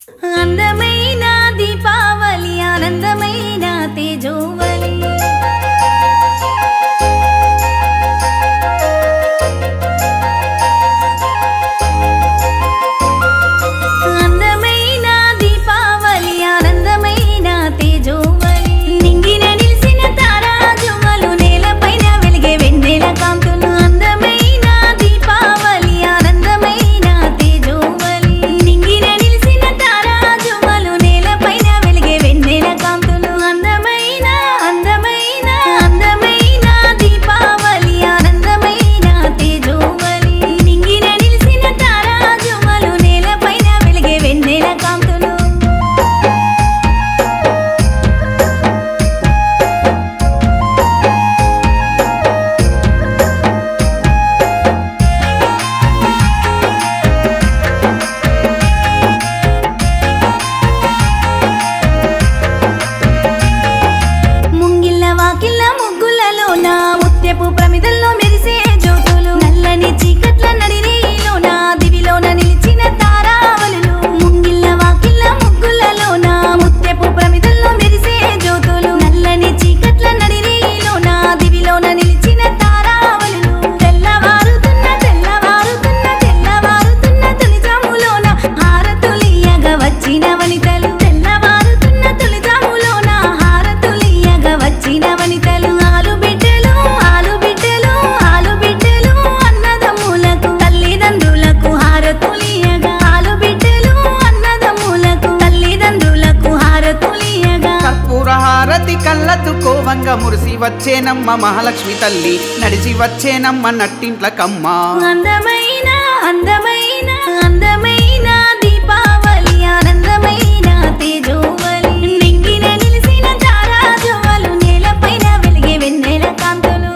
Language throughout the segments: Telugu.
అందమైన దీపావళి ఆనందమైన తేజోవళి అందమైన దీపావళి ఆనందమైన తేజోవళి నింగిన నిలిసిన తారాజుమలు నేలపైన వెలిగే వెన్నెల కాంతులు అందమైన దీపావళి ఆనందమైన తేజోవళి నింగిన నిలిసిన తారాజుమలు నేలపైన వెలిగే వెన్నెల కాంతులు అందమైన అందమైన అందమైన దీపావళి ఆనందమైన తేజోవళి నింగిన నిలిసిన తారాజుమలు నేలపైన వెలిగే వెన్నెల కాంతులు ముంగిళ్ళ వాకిళ్ళ ముగ్గులలోన ముత్యపు ప్రమిదల్లో మెరిసే జ్యోతులు నల్లని చీకట్ల నడిరేలోన దివిలోన నిలిచిన తారావళులు ముంగిళ్ళ వాకిళ్ళ ముగ్గులలోన ముత్యపు ప్రమిదల్లో మెరిసే జ్యోతులు నల్లని చీకట్ల నడిరేలోన దివిలోన నిలిచిన తారావళులు తెల్లవారుతున్న తెల్లవారుతున్న తెల్లవారుతున్న తొలిజాములోన హారతులియగా వచ్చిన వనితలు తెల్లవారుతున్న తొలిజాములోన హారతులియగా వచ్చిన వనితలు ఆలు బిడ్డలు ఆలు బిడ్డలు ఆలు బిడ్డలు అన్నదమ్ములకు తల్లిదండ్రులకు హారతులియగా ఆలు బిడ్డలు అన్నదమ్ములకు తల్లిదండ్రులకు హారతులియగా కర్పూర హారతి కళ్ళతుకోవంగ మురిసి వచ్చేనమ్మ మహాలక్ష్మి తల్లి నడిచి వచ్చేనమ్మ నట్టింట్ల కమ్మ అందమైన అందమైన అందమైన దీపావళి ఆనందమైన తేజోవళి నింగిన నిలిసిన తారాజువలు నేలపైన వెలిగే వెన్నెల కాంతులు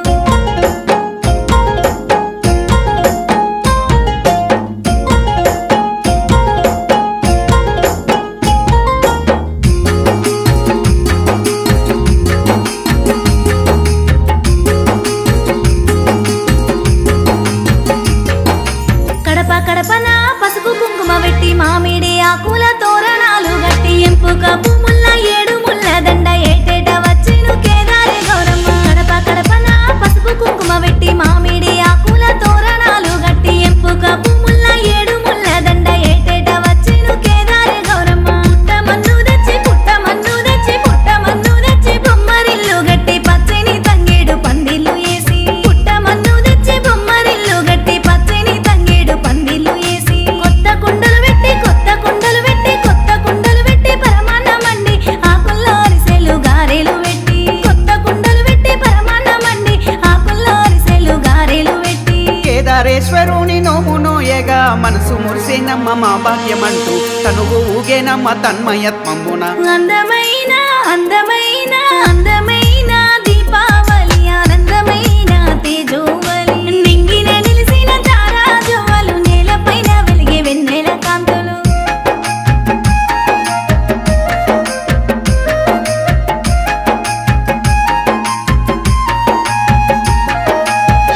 కడప కడపన పసుపు కుంకుమ పెట్టి మామిడి ఆకుల తోరణాలు గట్టి ఎంపుక పువ్వుల ఏడు ముళ్ళ దండ ఏటేట వచ్చెను కేదారి గౌరమ్మ కడప కడపన పసుపు కుంకుమ పెట్టి మామిడి ఆకుల తోరణాలు గట్టి ఎంపుక పువ్వుల ఏడు ముళ్ళ దండ ఏటేట వచ్చెను కేదారి గౌరమ్మ పుట్టమన్ను తెచ్చి పుట్టమన్ను తెచ్చి పుట్టమన్ను తెచ్చి బొమ్మరిల్లు గట్టి పచ్చని తంగేడు పందిళ్ళు వేసి పుట్టమన్ను తెచ్చి బొమ్మరిల్లు గట్టి పచ్చని తంగేడు పందిళ్ళు వేసి కొత్త కుండలు పెట్టి కొత్త కుండలు పెట్టి కొత్త కుండలు పెట్టి పరమాన్నమండి ఆకుల్లో అరిసెలు గారెలు పెట్టి కొత్త కుండలు పెట్టి పరమాన్నమండి ఆకుల్లో అరిసెలు గారెలు పెట్టి కేదారేశ్వరుని నోము నోయగా మనసు మురిసేనమ్మ మా భాగ్యమంటూ తనువు ఊగేనమ్మ తన్మయత్మమున అందమైన అందమైన అందమైన దీపావళి ఆనందమైన తేజోవళి నింగిన నిలిసిన తారాజువలు నేలపైన వెలిగే వెన్నెల కాంతులు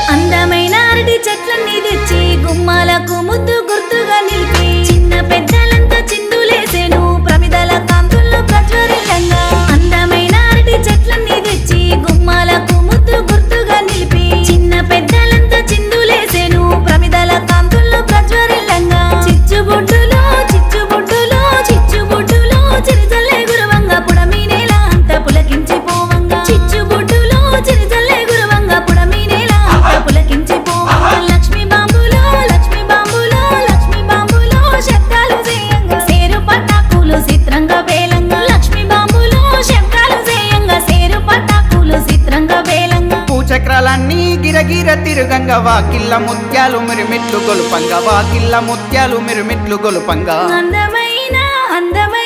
అందమైన అరటి చెట్లన్నీ తెచ్చి గుమ్మాలకు ముద్దు గుర్తుగా నిలిపి చిన్న పెద్దలంతా చిందులేసెను ప్రమిదల కాంతుల్లో ప్రజ్వరిల్లంగా అందమైన అరటి చెట్లన్నీ తెచ్చి గుమ్మాలకు ముద్దు గుర్తుగా నిలిపి చిన్న పెద్దలంతా చిందులేసెను ప్రమిదల కాంతుల్లో ప్రజ్వరిల్లంగా చిచ్చుబుడ్డులో చిచ్చుబుడ్డులో చిచ్చుబుడ్డులో చిరుజల్లే గురువంగా పుడమి నేల అంతా పులకించిపోవంగా చిచ్చుబుడ్డులో చిరుజల్లే గురువంగా పుడమి నేల అంతా పులకించిపోవంగా లక్ష్మీ బాంబులో లక్ష్మీ బాంబులో లక్ష్మీ బాంబులో శబ్దాలు చేయంగా సేరు పటాకులు చిత్రంగా వేలంగా లక్ష్మీ బాంబులో శబ్దాలు చేయంగా సేరు పటాకులు చిత్రంగా వేలంగా పూచక్రాలన్నీ గిరగిర తిరుగంగా వాకిళ్ళ ముత్యాలు మిరుమిట్లు గొలుపంగా వాకిళ్ళ ముత్యాలు మిరుమిట్లు గొలుపంగా అందమైన అందమైన